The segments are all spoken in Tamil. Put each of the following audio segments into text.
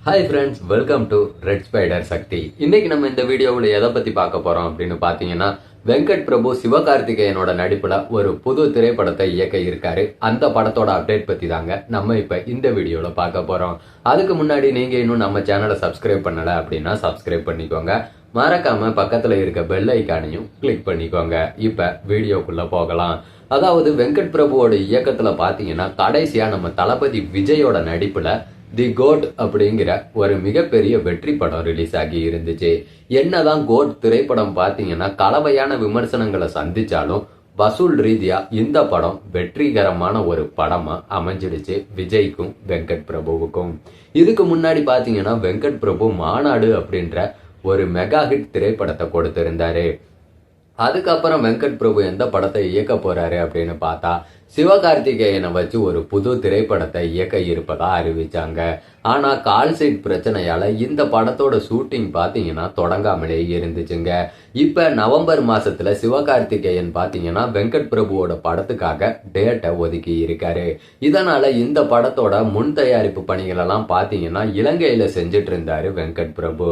Hi friends, welcome to red spider Sakthi. இன்னைக்கு நம்ம இந்த வீடியோவில் எதை பத்தி பார்க்க போறோம் அப்படின்னு பாத்தீங்கன்னா, வெங்கட் பிரபு சிவகார்த்திகேயனோட நடிப்புல ஒரு புது திரைப்படத்தை இயக்க இருக்காரு. அந்த படத்தோட அப்டேட் பத்தி தாங்க நம்ம இப்ப இந்த வீடியோல பார்க்க போறோம். அதுக்கு முன்னாடி நீங்க இன்னும் நம்ம சேனலை சப்ஸ்கிரைப் பண்ணல அப்படின்னா சப்ஸ்கிரைப் பண்ணிக்கோங்க. மறக்காம பக்கத்துல இருக்க பெல் ஐக்கானையும் கிளிக் பண்ணிக்கோங்க. இப்ப வீடியோக்குள்ள போகலாம். அதாவது வெங்கட் பிரபுவோட இயக்கத்துல பாத்தீங்கன்னா, கடைசியா நம்ம தளபதி விஜயோட நடிப்புல தி கோட் அப்படிங்கிற ஒரு மிகப்பெரிய வெற்றி படம் ரிலீஸ் ஆகி இருந்துச்சு. என்னதான் கோட் திரைப்படம் பாத்தீங்கன்னா கலவையான விமர்சனங்களை சந்திச்சாலும் வசூல் ரீதியா இந்த படம் வெற்றிகரமான ஒரு படமா அமைஞ்சிடுச்சு விஜய்க்கும் வெங்கட் பிரபுவுக்கும். இதுக்கு முன்னாடி பாத்தீங்கன்னா வெங்கட் பிரபு மாநாடு அப்படின்ற ஒரு மெகா ஹிட் திரைப்படத்தை கொடுத்திருந்தாரு. அதுக்கப்புறம் வெங்கட் பிரபு எந்த படத்தை இயக்க போறாரு அப்படின்னு பார்த்தா, சிவகார்த்திகேயனை வச்சு ஒரு புது திரைப்படத்தை இயக்க இருப்பதா அறிவிச்சாங்க. ஆனா கால்சைட் பிரச்சனையால இந்த படத்தோட ஷூட்டிங் பாத்தீங்கன்னா தொடங்காமலே இருந்துச்சுங்க. இப்ப நவம்பர் மாசத்துல சிவகார்த்திகேயன் பாத்தீங்கன்னா வெங்கட் பிரபுவோட படத்துக்காக டேட்டை ஒதுக்கி இருக்காரு. இதனால இந்த படத்தோட முன் தயாரிப்பு பணிகள் எல்லாம் பாத்தீங்கன்னா இலங்கையில செஞ்சிட்டு இருந்தாரு வெங்கட் பிரபு.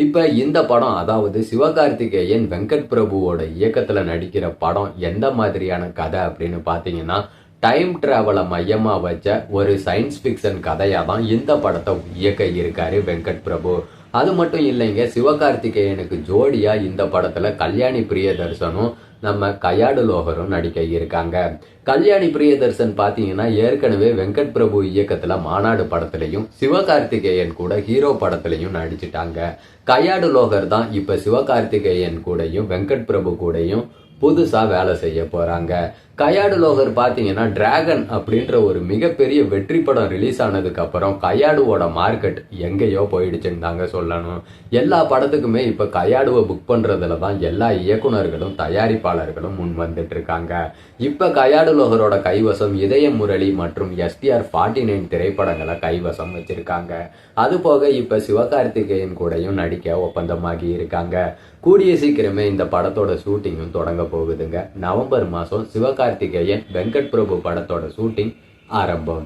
இப்ப இந்த படம், அதாவது சிவகார்த்திகேயன் வெங்கட் பிரபுவோட இயக்கத்துல நடிக்கிற படம் எந்த மாதிரியான கதை அப்படின்னு பாத்தீங்கன்னா, டைம் டிராவலை மையமா வச்ச ஒரு சயின்ஸ் பிக்சன் கதையா தான் இந்த படத்தை இயக்க இருக்காரு வெங்கட் பிரபு. அது மட்டும் இல்லைங்க, சிவகார்த்திகேயனுக்கு ஜோடியா இந்த படத்துல கல்யாணி பிரியதர்சனும் நம்ம கயாடு லோகரும் நடிக்க இருக்காங்க. கல்யாணி பிரியதர்சன் பாத்தீங்கன்னா ஏற்கனவே வெங்கட் பிரபு இயக்கத்துல மாநாடு படத்திலையும் சிவகார்த்திகேயன் கூட ஹீரோ படத்திலையும் நடிச்சிட்டாங்க. கயாடு லோகர் தான் இப்ப சிவகார்த்திகேயன் கூடயும் வெங்கட் பிரபு கூடயும் புதுசா வேலை செய்ய போறாங்க. கயாடு லோகர் பாத்தீங்கன்னா டிராகன் அப்படின்ற ஒரு மிகப்பெரிய வெற்றி படம் ரிலீஸ் ஆனதுக்கு அப்புறம் கயாடுவோட மார்க்கெட் எங்கேயோ போயிடுச்சுன்னு தாங்க சொல்லணும். எல்லா படத்துக்குமே இப்ப கயாடுவை புக் பண்றதுல தான் எல்லா இயக்குனர்களும் தயாரிப்பாளர்களும் முன் வந்துட்டு இருக்காங்க. இப்ப கயாடு லோகரோட கைவசம் இதய முரளி மற்றும் STR 49 திரைப்படங்களை கைவசம் வச்சிருக்காங்க. அது போக இப்ப சிவகார்த்திகேயன் கூடயும் நடிக்க ஒப்பந்தமாகி இருக்காங்க. கூடிய சீக்கிரமே இந்த படத்தோட ஷூட்டிங்கும் தொடங்க போகுதுங்க. நவம்பர் மாசம் சிவகார்த்திகேயன் வெங்கட் பிரபு படத்தோட ஷூட்டிங் ஆரம்பம்.